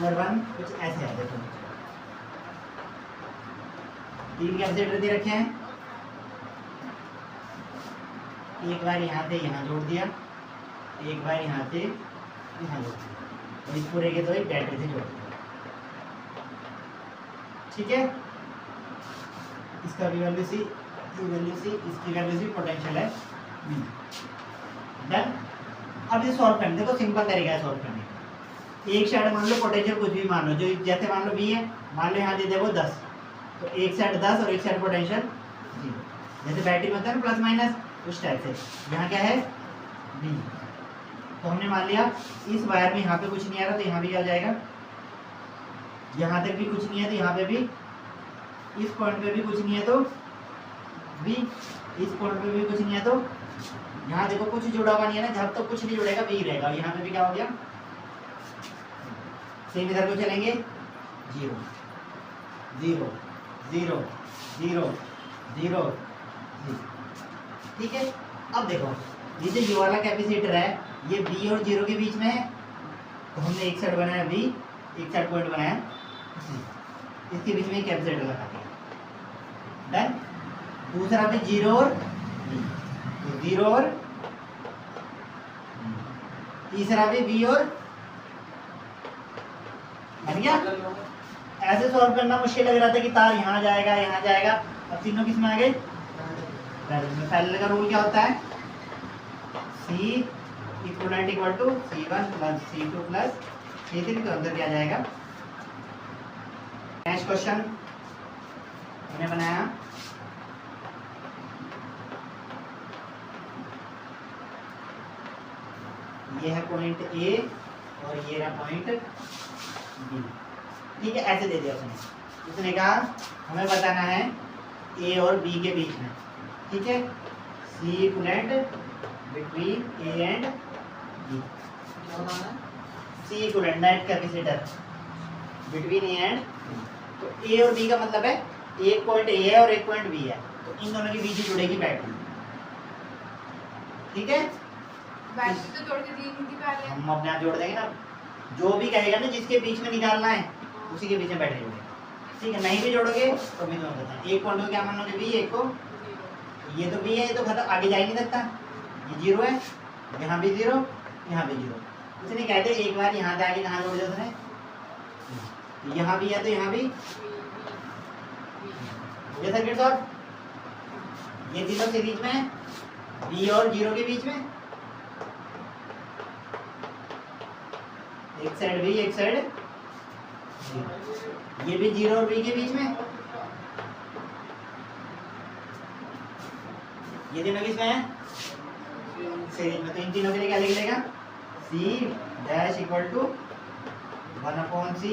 Number 1 कुछ ऐसे है, देखो 3 कैपेसिटर दे रखे हैं, एक बार यहाँ से यहाँ जोड़ दिया, एक बार यहाँ से यहाँ जोड़ दिया, और इस पूरे के तो एक बैटरी से जोड़ दिया। ठीक है, इसका भी वैल्यू सी, वैल्यू सी, इसकी वैल्यू सी, पोटेंशियल है V। डन। अब ये सॉल्व करने, देखो सिंपल तरीका है सॉल्व करने का। एक साइड मान लो पोटेंशियल कुछ भी मान लो, जो जैसे मान लो V है, मान लो यहाँ दे दे वो 10, तो एक साइड 10 और एक साइड पोटेंशियल 0, जैसे बैटरी में होता है ना प्लस माइनस, उस टाइप से यहाँ क्या है V। तो हमने मान लिया इस वायर में यहाँ पे कुछ नहीं आ रहा, तो यहाँ भी आ जाएगा, यहाँ तक भी कुछ नहीं है तो यहाँ पे भी, इस पॉइंट पे भी कुछ नहीं है तो V, इस पॉइंट पे भी कुछ नहीं है तो यहाँ देखो कुछ जुड़ा हुआ नहीं है ना, जब तक कुछ नहीं जुड़ेगा V रहेगा। और यहाँ पे भी क्या हो गया, सेम इधर को चलेंगे 0 0 0 0 0 0। ठीक है, अब देखो ये जो ये वाला कैपेसिटर है ये V और 0 के बीच में है, तो हमने एक साइड बनाया V, एक साइड पॉइंट बनाया C, इसके बीच में एक कैपेसिटर लगा दिया। डन। दूसरा भी 0 और V, तो 0 और, तीसरा भी V और, बन गया। ऐसे सॉल्व करना मुश्किल लग रहा था कि तार यहाँ जाएगा यहाँ जाएगा, अब तीनों किस में आ गए, पैरेलल का रूल क्या होता है, C equivalent equal to C1 plus C2 plus C3, तो अंदर क्या जाएगा। नेक्स्ट क्वेश्चन हमने बनाया, ये है पॉइंट A और ये रहा पॉइंट B। ठीक है, ऐसे दे दिया उसने कहा हमें बताना है A और B के बीच में। ठीक है, C equivalent between A and B, C equivalent net capacitor between A and B। तो A और B का मतलब है एक पॉइंट A है और एक पॉइंट B है, तो इन दोनों के बीच ही जुड़ेगी बैटरी। ठीक है, बैटरी तो जोड़ के दी नहीं थी पहले, हम अपने आप जोड़ देंगे ना, जो भी कहेगा ना जिसके बीच में निकालना है उसी के बीच में बैटरी जोड़ेगा। ठीक है, नहीं भी जोड़ोगे तो भी दोनों बताएं, एक पॉइंट को क्या मानोगे B, एक को ये तो B है, ये तो खत्म, आगे जा ही नहीं सकता, ये 0 है, यहाँ भी 0, यहाँ भी 0। उसने कहते एक बार यहाँ से आगे कहाँ जोड़ दिया उसने, यहाँ भी है तो यहाँ भी, ये सर्किट सॉल्व। ये तीनों सीरीज में है, B और 0 के बीच में, एक साइड B एक साइड 0, ये भी 0 और B के बीच में, ये तीनों किसमें है सीरीज में, तो इन तीनों के लिए क्या लिख लेगा, C dash equal to 1/C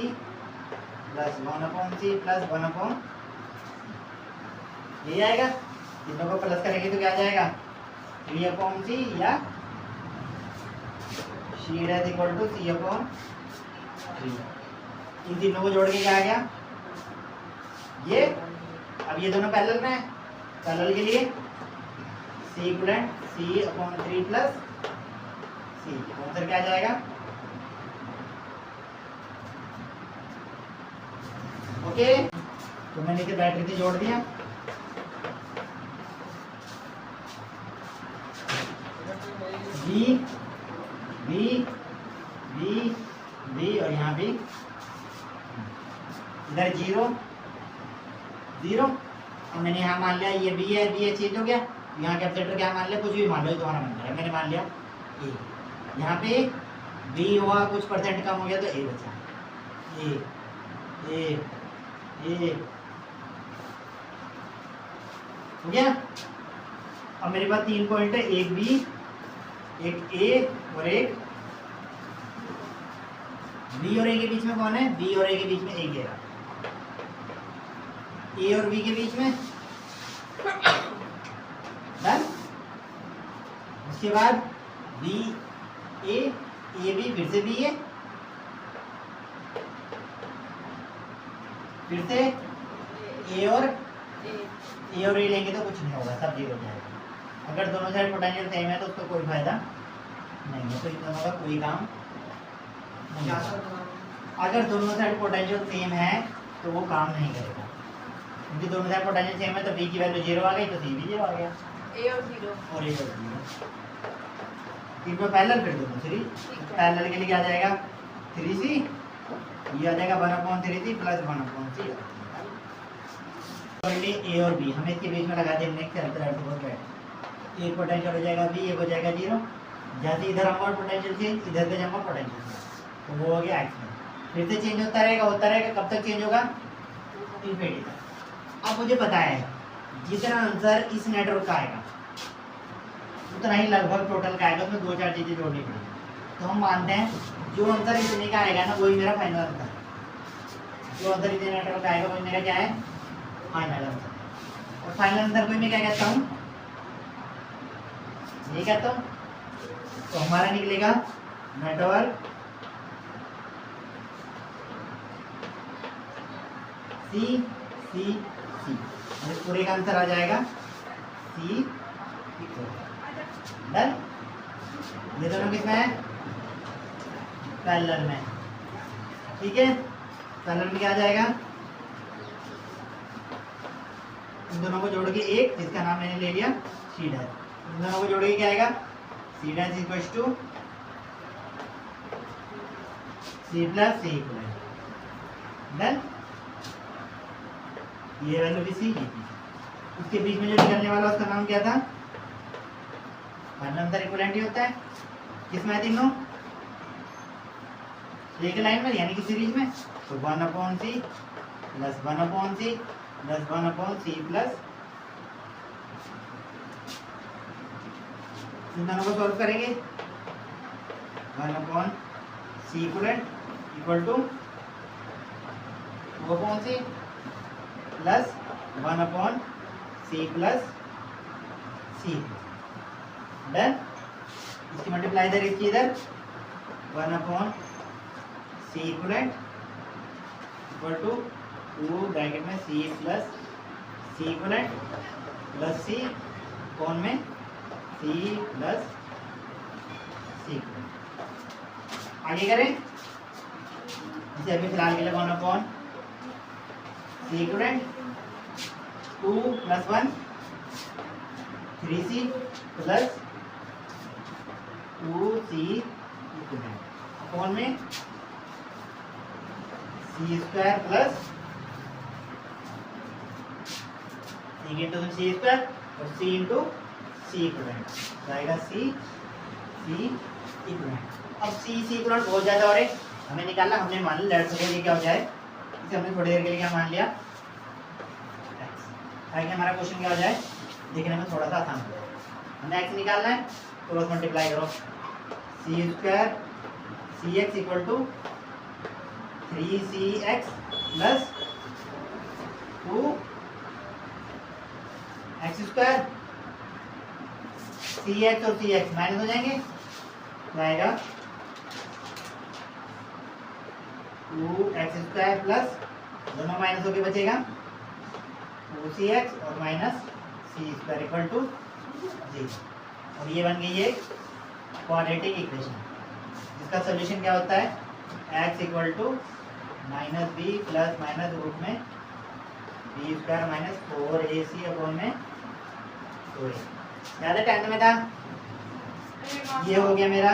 plus 1/C plus 1/, ये आएगा। तीनों को प्लस करेंगे तो क्या आ जाएगा 3/C या C dash equal to C/3। इन तीनों को जोड़ के क्या आ गया ये, अब ये दोनों पैरेलल में है, पैरेलल के लिए C equivalent C/3 plus C, answer क्या आ जाएगा, ओके। तो मैंने इसे बैटरी से जोड़ दिया, B B B B और यहाँ भी इधर 0 0। और मैंने यहाँ मान लिया ये B है, B चेंज हो गया, यहाँ कैपेसिटर क्या मान लिया, कुछ भी मान लो, तुम्हारा मन है, मैंने मान लिया A। यहाँ पे B हुआ कुछ परसेंट कम हो गया तो A बचा, A हो गया। अब मेरे पास 3 पॉइंट है, एक B एक A और एक B और A के बीच में कौन है, B और A के बीच में A घेरा, A और B के बीच में डन। उसके बाद B A B फिर से B है, फिर से A और A लेंगे तो कुछ नहीं होगा, सब 0 हो जाएगा। अगर दोनों साइड पोटेंशियल सेम है तो उसका कोई फायदा नहीं है, तो इन दोनों का कोई काम नहीं होगा। अगर दोनों साइड पोटेंशियल सेम है तो वो काम नहीं करेगा, क्योंकि दोनों साइड पोटेंशियल सेम है तो बी की वैल्यू 0 आ गई तो सी भी 0 आ गया ए और 0 और ये और 0। इनको पैरेलल कर दो 3, पैरेलल के लिए क्या आ जाएगा 3c, ये आ जाएगा 1/3c प्लस 1/c। ए और बी हमें इसके बीच में लगा देंगे एक पोटेंशियल हो जाएगा बी, एक हो जाएगा 0। जैसे इधर होगा पोटेंशियल चेंज, इधर पे जाऊंगा पोटेंशियल चेंज, तो वो हो गया एक्स में। फिर से चेंज होता रहेगा, कब तक चेंज होगा इन्फिनिटी तक। अब मुझे पता है जितना आंसर इस नेटवर्क का आएगा उतना ही लगभग टोटल का आएगा, उसमें 2-4 चीज़ें जोड़नी पड़ेगी। तो हम मानते हैं जो आंसर इतने का आएगा ना वही मेरा फाइनल आंसर, जो आंसर इतने नेटवर्क का आएगा वही मेरा क्या है फाइनल आंसर। और फाइनल आंसर को मैं क्या कहता हूँ, ये कहता हूँ, तो हमारा निकलेगा नेटवर्क सी सी सी, पूरे का आंसर आ जाएगा सी। डन। ये दोनों किसमें है पैरेलल में, ठीक है। पैरेलल में क्या आ जाएगा, इन दोनों को जोड़ के एक, जिसका नाम मैंने ले लिया सी डैश, इन दोनों को जोड़ के क्या आएगा C dash equals to C plus C equal. Done. ये वैल्यू भी सी, उसके बीच में जो निकलने वाला उसका नाम क्या था, फाइनल आंसर इक्विवेलेंट ही होता है। किसमें है तीनों एक लाइन में यानी कि सीरीज में, तो 1/c plus 1/c plus 1/c plus, इन दोनों को सॉल्व करेंगे 1/c equal to 2/c plus 1/c plus c। Done. इसकी मल्टीप्लाई इधर, इसकी इधर 1/c equivalent equal to 2 bracket में c plus c equivalent plus c कौन में c प्लस c। आगे करें इसे अभी फिलहाल के लिए 1/c equivalent 2 + 1 3c plus 2c कौन में c square plus c into c square और c इंटू c इक्वलेंट जाएगा c इक्वलेंट। अब c इक्वलेंट बहुत ज़्यादा और हमें निकालना, हमने मान लिया लेट्स सपोज ये क्या हो जाए, इसे हमने थोड़ी देर के लिए क्या मान लिया ताकि हमारा क्वेश्चन क्या हो जाए देखने में थोड़ा सा आसान हो जाए। हमें x निकालना है, क्रॉस मल्टीप्लाई करो c square cx equal to 3cx plus 2x square, cx और cx माइनस हो जाएंगे तो आएगा 2x स्क्वायर प्लस दोनों माइनस होके बचेगा 2cx और minus c square equal to 0। और ये बन गई एक क्वाड्रेटिक इक्वेशन जिसका सोल्यूशन क्या होता है x equal to -b plus minus root में b square minus 4ac upon में 2a। ज़्यादा 10th में था, ये हो गया मेरा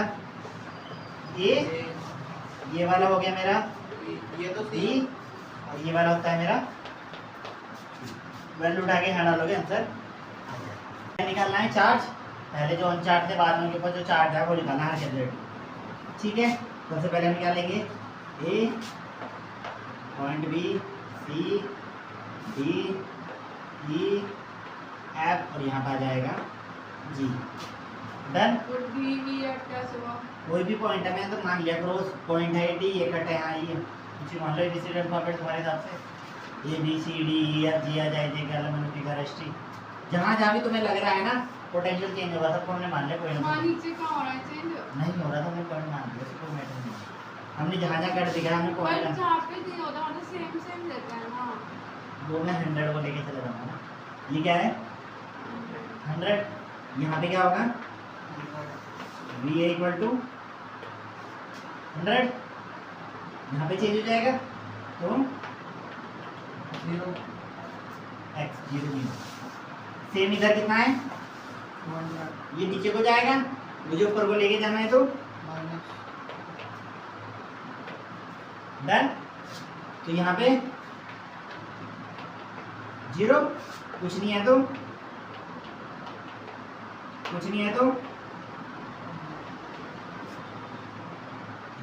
a, ये वाला हो गया मेरा ये तो b और ये वाला होता है मेरा वैल्यू उठा के यहाँ डालोगे आंसर निकालना है। चार्ज पहले जो अनचार्ज थे बाद में उनके ऊपर जो चार्ज है वो निकालना है कैलकुलेट, ठीक है। सबसे पहले हम निकालेंगे A point B C D E F और यहाँ पर आ जाएगा जी। डन। और डी वी एफ कैसे हुआ? कोई भी पॉइंट है, मैं तो मान लिया क्रॉस पॉइंट है डी, ये कट है यहाँ, ये कुछ मान लो एबीसीडी अल्फाबेट तुम्हारे हिसाब से A B C D E F G आ जाए थे फिगर जहाँ जहाँ भी तुम्हें लग रहा है ना पोटेंशियल चेंज होगा सबको हमने मान लिया, कोई वहाँ नीचे कहाँ हो रहा है चेंज? नहीं हो रहा था, हमने पॉइंट मान लिया, कोई मैटर नहीं। हमने जहाँ जहाँ कट दिखा हमने पर पॉइंट जहाँ पे नहीं होता मतलब सेम सेम देता है ना। वो मैं 100 को लेके चले जाऊँगा ना। ये क्या है 100, यहाँ पे क्या होगा वी ए इक्वल टू 100, यहाँ पे चेंज हो जाएगा तो 0 x 0 0। सेम इधर कितना है, 100 ये नीचे को जाएगा, मुझे ऊपर को लेके जाना है तो माइनस डन। तो यहाँ पे 0, कुछ नहीं है तो कुछ नहीं है तो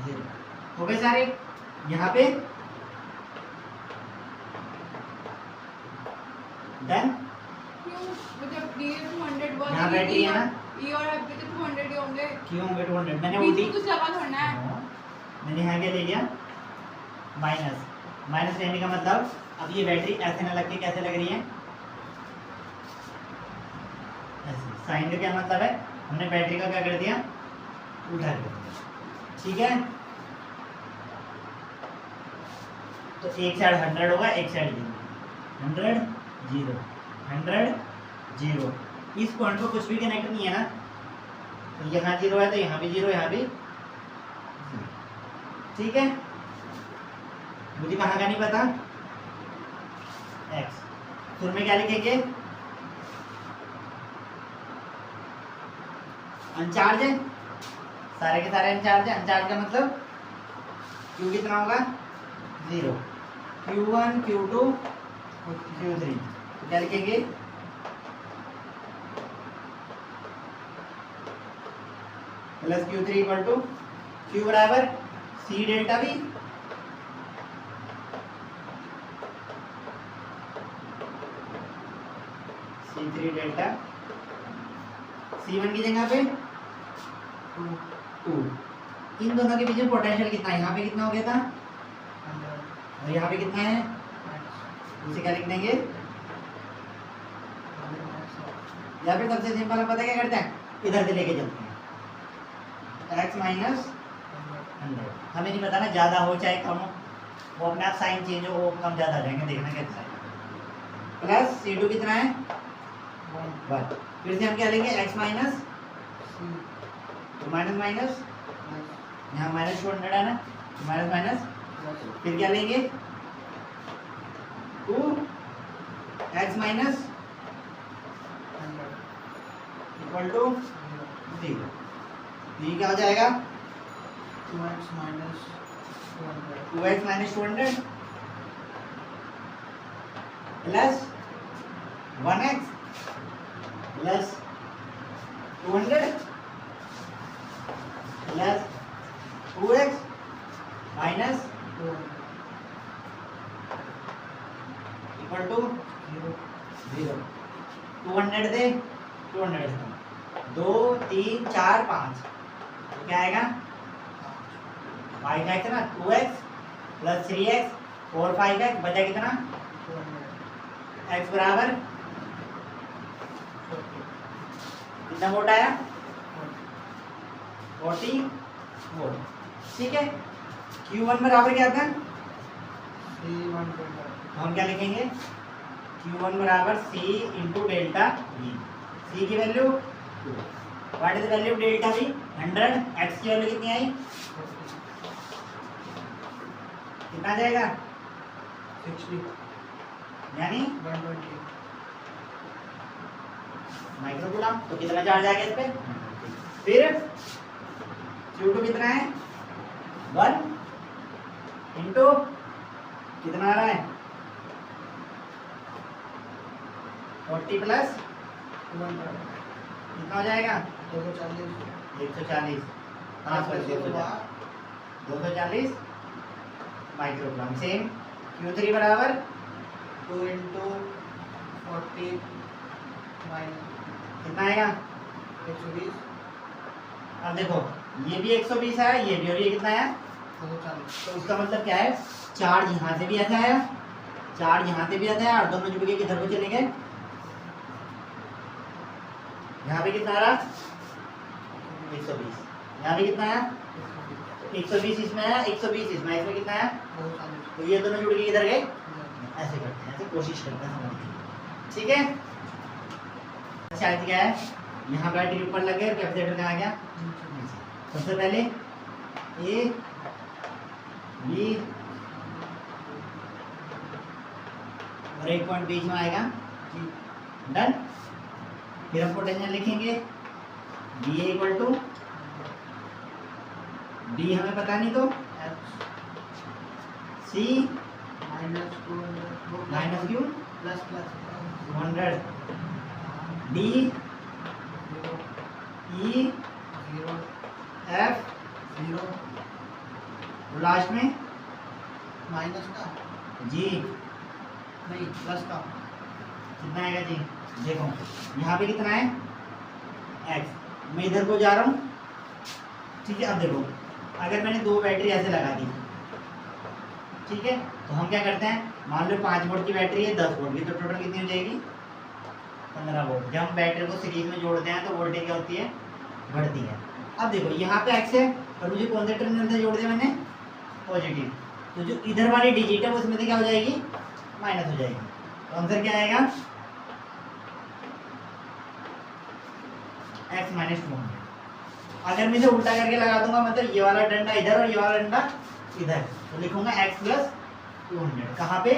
0 हो गए सारे। यहाँ पे डन। क्यों जब डी 200 हुआ यहाँ बैटरी है ना, ई और एफ भी तो 200 ही होंगे, क्यों होंगे 200, मैंने बीच उल्टी में कुछ लगा थोड़ा है। मैंने यहाँ क्या ले लिया माइनस। माइनस लेने का मतलब अब ये बैटरी ऐसे ना लग के कैसे लग रही है, ऐसे। साइन का क्या मतलब है, हमने बैटरी का क्या कर दिया, उल्टा कर दिया, ठीक है। तो एक साइड 100 होगा, एक साइड 0, 100 0 100 0। इस पॉइंट को कुछ भी कनेक्ट नहीं है ना, तो यहाँ 0 है तो यहाँ भी 0, यहाँ भी 0, ठीक है। मुझे कहाँ का नहीं पता, x। फिर में क्या लिखेंगे, अनचार्ज है, सारे के सारे अनचार्ज है। अनचार्ज का मतलब q कितना होगा 0, q1 q2 q3, तो क्या लिखेंगे plus q3 equal to q बराबर c delta v, c3 delta, c1 की जगह पे 2। इन दोनों के बीच में पोटेंशियल कितना है, यहाँ पे कितना हो गया था 100 और यहाँ पे कितना है, उसे क्या लिख देंगे, या फिर सबसे सिंपल हम पता क्या करते हैं, इधर से लेके चलते हैं x माइनस 100। हमें नहीं पता ना ज़्यादा हो चाहे कम हो, वो अपने आप साइन चेंज हो, वो कम ज़्यादा आ जाएंगे, देखना कैसा है। प्लस c2 कितना है 1। फिर से हम क्या लेंगे x माइनस, तो माइनस माइनस, यहाँ माइनस 200 है ना, माइनस माइनस, फिर क्या लेंगे 2x माइनस इक्वल टू 0। ये क्या हो जाएगा 2x minus 200 2x minus 200 plus 1x plus 200 plus 2x minus 200 equal to 0। 200 दे 200 2 3 4 5, तो क्या आएगा y का कितना 2x प्लस 3x 4 5x बचा कितना x बराबर कितना वोट आया 40 वोट, ठीक है। q1 बराबर क्या था, तो हम क्या लिखेंगे q1 बराबर c into delta v। c की value 2, what is the value delta v 100, x की वैल्यू कितनी आई, कितना जाएगा 60 यानी 120 माइक्रोकूलम, तो कितना चार्ज आ गया इस पे। फिर q2 कितना है 1 इंटू कितना आ रहा है 40 प्लस 200 कितना हो जाएगा 240 140, हाँ सॉरी 240 माइक्रोकूलम। सेम q3 बराबर 2 into 40 माइनस कितना आएगा 120 अब देखो ये भी 120 आया, ये भी, और ये कितना आया, 240 तो उसका मतलब क्या है चार्ज यहाँ से भी ऐसा आया, चार्ज यहाँ से भी ऐसा आया, और दोनों जुड़ के किधर को चले गए, यहाँ पे कितना आ रहा 120, यहाँ पे कितना आया 120 इसमें आया, 120 इसमें, इसमें कितना आया, 240 तो ये दोनों जुड़ के किधर गए, ऐसे करते हैं, ऐसे कोशिश करते हैं समझने की, ठीक है। शायद क्या है यहाँ बैटरी ऊपर लग गए, कैपेसिटर कहाँ गया, सबसे पहले ये बी और एक पॉइंट बीच में आएगा जी। डन। फिर हम पोटेंशियल लिखेंगे बी इक्वल टू बी हमें पता नहीं तो H C minus 200 minus Q plus 200 D 0 E 0 F 0 last में माइनस का जी नहीं प्लस का कितना आएगा जी। देखो यहाँ पे कितना है एक्स, मैं इधर को जा रहा हूँ ठीक है। अब देखो अगर मैंने दो बैटरी ऐसे लगा दी ठीक है, तो हम क्या करते हैं, मान लो 5 वोल्ट की बैटरी है 10 वोल्ट की, तो टोटल कितनी हो जाएगी 15 वोल्ट। जब हम बैटरी को सीरीज में जोड़ते हैं तो वोल्टेज क्या होती है, बढ़ती है। अब देखो यहाँ पे एक्स है और मुझे कौन से टर्मिनल से जोड़ दिया मैंने, पॉजिटिव, तो जो इधर वाली डिजिट है वो इसमें से क्या हो जाएगी, माइनस हो जाएगी। तो आंसर क्या आएगा x माइनस 200। अगर मैं इसे उल्टा करके लगा दूंगा, मतलब ये वाला डंडा इधर और ये वाला डंडा इधर, तो लिखूंगा x प्लस 200। कहाँ पे,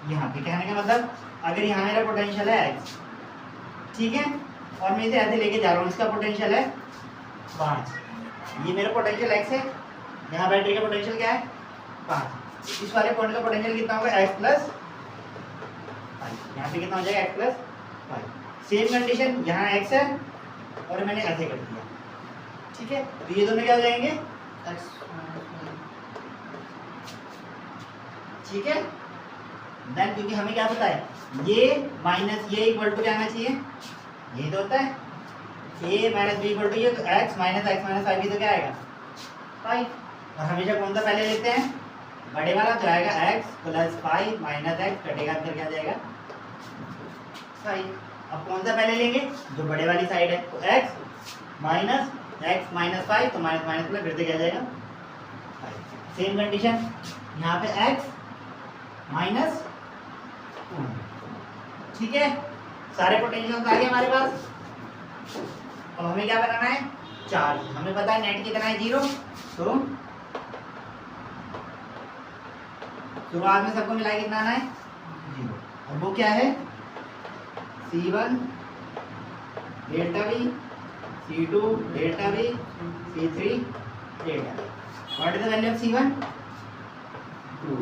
यहाँ पे। कहने का मतलब अगर यहाँ मेरा पोटेंशियल है x ठीक है, और मैं इसे ऐसे लेके जा रहा हूँ, इसका पोटेंशियल है 5, ये मेरा पोटेंशियल x है, यहाँ बैटरी का पोटेंशियल क्या है 5, इस वाले पॉइंट का पोटेंशियल कितना होगा x प्लस 5, यहाँ पे कितना हो जाएगा x प्लस 5। सेम कंडीशन यहाँ x है और मैंने ऐसे कर दिया ठीक है, तो ये दोनों क्या हो जाएंगे x माइनस ठीक है। देन क्योंकि हमें क्या पता है, ये माइनस ये इक्वल टू क्या आना चाहिए, ये तो होता है a minus B equal to ये, तो x माइनस 5 भी तो क्या आएगा 5। और हमेशा कौन सा पहले लेते हैं, बड़े वाला, तो आएगा x प्लस 5 माइनस x कटेगा अंदर क्या जाएगा 5। अब कौन सा पहले लेंगे, जो बड़े वाली साइड है, तो x माइनस 5, तो माइनस माइनस में फिर से क्या जाएगा 5। सेम कंडीशन यहाँ पे x माइनस 2, ठीक है। सारे पोटेंशियल आ गए हमारे पास। अब हमें क्या बनाना है, चार्ज। हमें पता है नेट कितना है 0, तो शुरुआत में सबको मिला के कितना आना है 0, और वो क्या है C1 delta V, C2 delta V, C3 delta V। What is the value of C1 2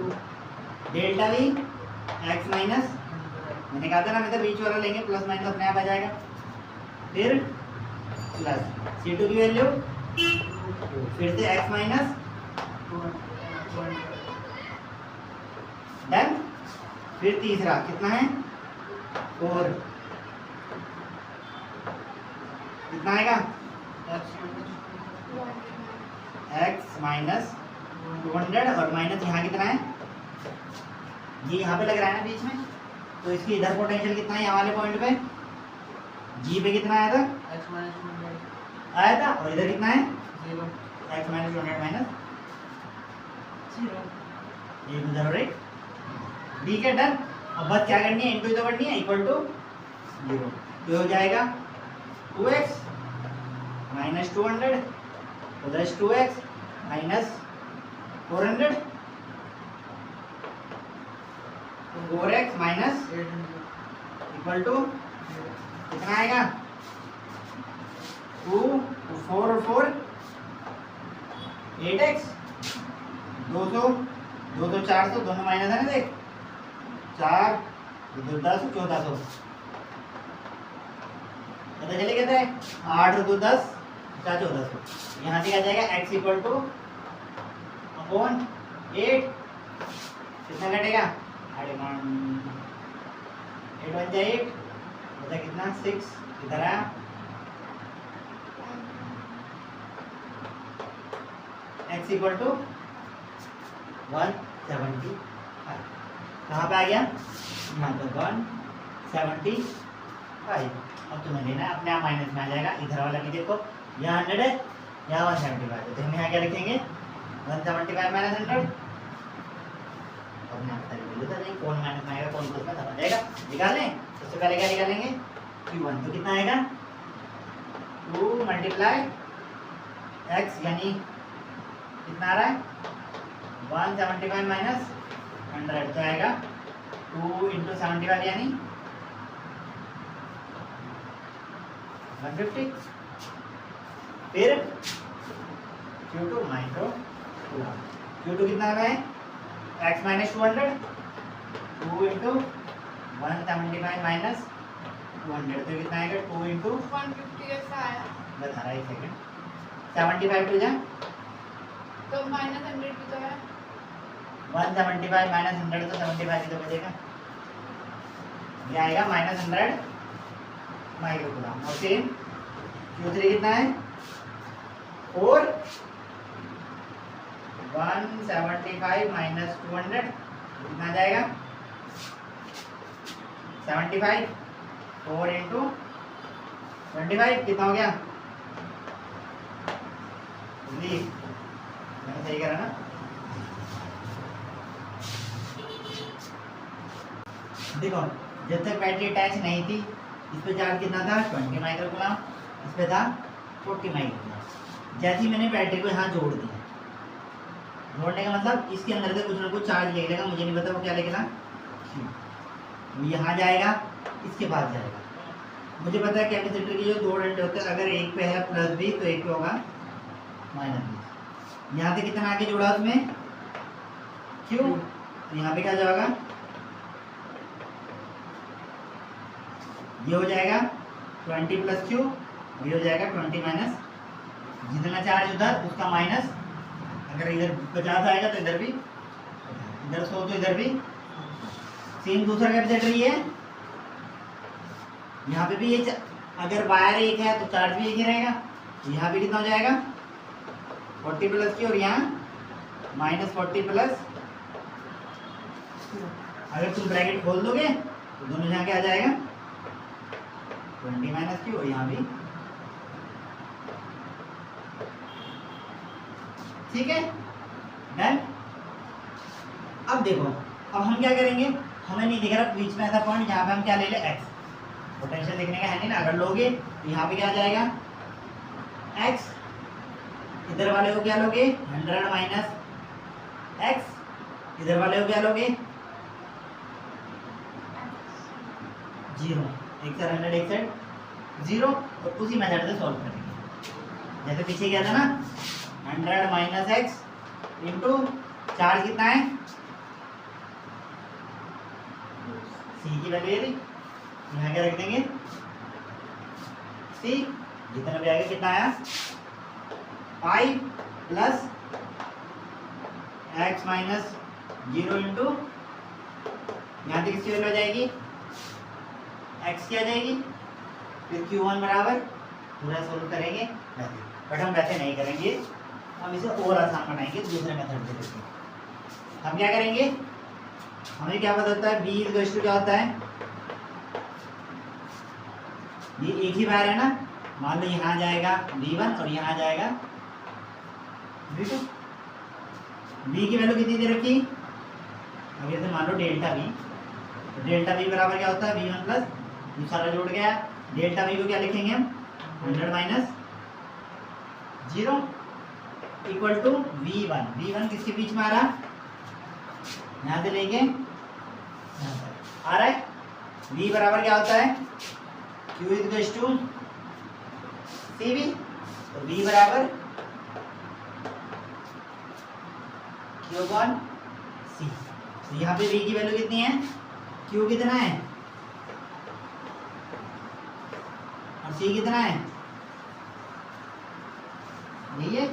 delta V x minus, मैंने कहा था ना, मैं तो बीच वाला लेंगे, प्लस माइनस अपने आप आ जाएगा। फिर प्लस C2 की वैल्यू फिर से x माइनस, डन। फिर तीसरा कितना है 4, कितना आएगा x माइनस 200, और माइनस यहाँ कितना है, ये यहाँ पे लग रहा है ना बीच में, तो इसकी इधर पोटेंशियल कितना है, यहाँ वाले पॉइंट पे जी पे कितना आया था, x माइनस आया था, और इधर कितना है 0 x माइनस 200 माइनस 0, ये उधर और एक ठीक है, डन। अब बस क्या करनी है, इनटू तो करनी है, इक्वल टू 0, तो हो जाएगा 2x minus 200 plus 2x minus 400, 4x minus 800 equal to कितना आएगा 2 4 और 4 8x 200 200 400 दोनों माइनस है ना, देख 4 2 10 1400, पता चले कहता है 8 2 10 1400। यहाँ से क्या जाएगा x इक्वल टू अपॉन 8, कितना घटेगा 8 1 जा 8 बता कितना 6, इधर आया x इक्वल टू 175, कहाँ पे आ गया यहाँ पे 175। अब तुम्हें लेना है, अपने आप माइनस में आ जाएगा, इधर वाला भी देखो, यहाँ 100 है, यहाँ 175 है, तो हम यहाँ क्या लिखेंगे 175 माइनस 100। अपने आप पता नहीं कौन माइनस में आएगा कौन प्लस में, समझ जाएगा। निकालें, सबसे पहले क्या निकालेंगे Q1, तो कितना आएगा 2 मल्टीप्लाई x, यानी कितना आ रहा है 175 माइनस 100 तो आएगा 2 इंटू 75 यानी 150। फिर Q2 माइक्रो कूलम। Q2 कितना है x माइनस 200 2 इंटू 175 माइनस 200 तो कितना आएगा 2 इंटू 150 ऐसा आया बता रहा है 1 सेकेंड 75 टू जा तो -100 भी तो है 175 माइनस 100 तो 75 ही तो बचेगा। ये आएगा -100 माइक्रो कूलम। और फिर Q3 कितना है 4 175 माइनस 200 कितना आ जाएगा 75 4 इंटू 25 कितना हो गया 20। मैंने सही करा ना। देखो जब तक बैटरी अटैच नहीं थी इस पे चार्ज कितना था 20 माइक्रो कूलम, इस पे था 40 माइक्रो कूलम। जैसे ही मैंने बैटरी को यहाँ जोड़ दिया, जोड़ने का मतलब इसके अंदर से कुछ ना कुछ चार्ज ले लेगा, मुझे नहीं पता वो क्या लेगा। यहाँ जाएगा इसके पास जाएगा। मुझे पता है कैपेसिटर की जो दो एंड होते हैं, अगर एक पे है प्लस भी तो एक पे होगा माइनस भी। यहाँ से कितना आगे जुड़ा उसमें क्यू, यहाँ पे क्या जाएगा ये हो जाएगा 20 प्लस क्यू, ये हो जाएगा 20 माइनस जितना चार्ज उधर उसका माइनस। अगर इधर 50 आएगा तो इधर भी, इधर 100 तो इधर भी। सेम दूसरा कैपेसिटर ये है, यहाँ पे भी ये अगर वायर एक है तो चार्ज भी एक ही रहेगा। यहाँ पे कितना हो जाएगा 40 प्लस क्यू और यहाँ -40 प्लस। अगर तुम ब्रैकेट खोल दोगे तो दोनों यहाँ क्या आ जाएगा 20 माइनस क्यू और यहाँ भी। ठीक है डन। अब देखो अब हम क्या करेंगे, हमें नहीं दिख रहा बीच में ऐसा पॉइंट जहाँ पे हम क्या ले ले x। पोटेंशियल देखने का है नहीं ना, अगर लोगे तो यहाँ पे क्या आ जाएगा x, इधर वाले को क्या लोगे 100 माइनस x, इधर वाले को क्या लोगे 0, एक साइड 100 एक साइड 0। और उसी मेथड से सॉल्व करेंगे जैसे पीछे क्या था ना 100 माइनस x इंटू चार्ज कितना है c की वैल्यू ये यहाँ क्या रख देंगे c, जितना भी आएगा कितना आया 5 प्लस x माइनस 0 इंटू यहाँ से किसकी वैल्यू आ जाएगी x की आ जाएगी। फिर q1 बराबर पूरा सोल्व करेंगे वैसे, बट हम वैसे नहीं करेंगे, हम इसे और आसान बनाएंगे दूसरे मेथड से करके। हम क्या करेंगे, हमें क्या पता होता है b इक्वल टू क्या होता है, ये एक ही वायर है ना, मान लो यहाँ जाएगा v1 और यहाँ जाएगा v2। v की वैल्यू कितनी दे रखी, अब जैसे मान लो डेल्टा v, तो डेल्टा v बराबर क्या होता है v1 प्लस ये सारा जोड़ गया। डेल्टा v को क्या लिखेंगे हम 100 minus 0 equal to v1। v1 किसके बीच में आ रहा, यहाँ से लेंगे आ रहा है। v बराबर क्या होता है q इक्वल टू cv, तो v बराबर q1 c। तो यहाँ पे v की वैल्यू कितनी है, q कितना है और c कितना है, यही है।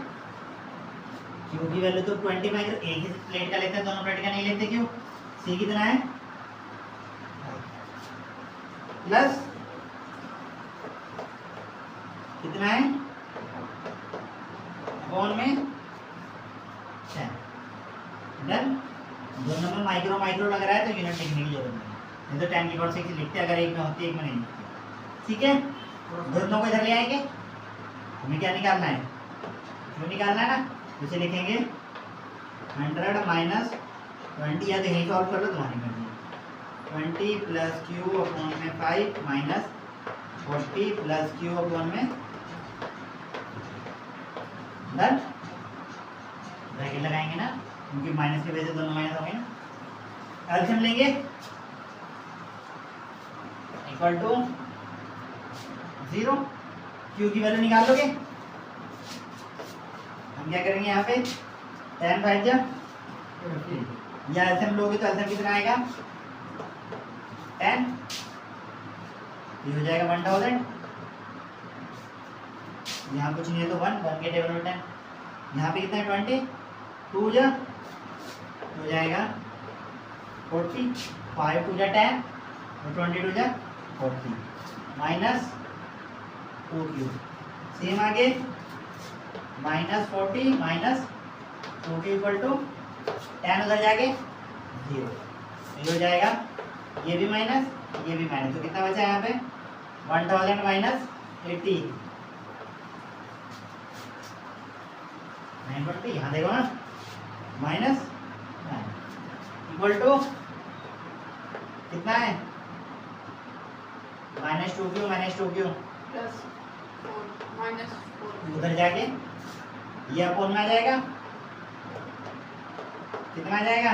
q की वैल्यू तो 20 माइक्रो, एक ही प्लेट का लेते हैं, दोनों प्लेट का नहीं लेते क्यों। c कितना है प्लस कितना है अपॉन में 10। डन। दोनों में माइक्रो माइक्रो लग रहा है तो यूनिट लिखने की जरूरत नहीं, तो 10 की पावर 6 लिखते अगर एक में होती एक में नहीं लिखते। ठीक है, दोनों को इधर ले आएंगे, हमें क्या निकालना है क्यों निकालना है ना, इसे लिखेंगे 100 माइनस 20, या तो यही सॉल्व कर लो तुम्हारी मर्जी। 20 प्लस क्यू अपॉन में 5 माइनस 40 प्लस क्यू अपॉन में डन। ब्रैकेट लगाएंगे ना, क्योंकि माइनस की वजह से दोनों माइनस हो गए ना। एलसीएम लेंगे इक्वल टू 0, क्यू की वैल्यू निकाल लोगे। हम क्या करेंगे यहाँ पे 10 5 जा, या एलसीएम लोगे तो एलसीएम कितना आएगा 10, ये हो जाएगा 1000। यहाँ कुछ नहीं है तो 1 के टेबल में 10, यहाँ पे कितना है 20, 2 जा हो जाएगा 40, 5 2 जा 10 और 22 जा 40 माइनस 2q। सेम आगे -40 माइनस 2q इक्वल टू 10 उधर जाके 0, ये हो जाएगा ये भी माइनस ये भी माइनस, तो कितना बचा यहाँ पे 1000 माइनस 80 920, यहाँ देखो ना माइनस इक्वल टू कितना है -2q प्लस 4 -4 उधर जाके ये अपोन में आ जाएगा, कितना आ जाएगा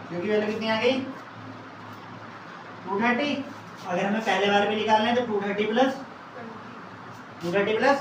क्योंकि वैल्यू कितनी आ गई 230। अगर हमें पहले बार भी निकालना है तो 230 प्लस 20 230 प्लस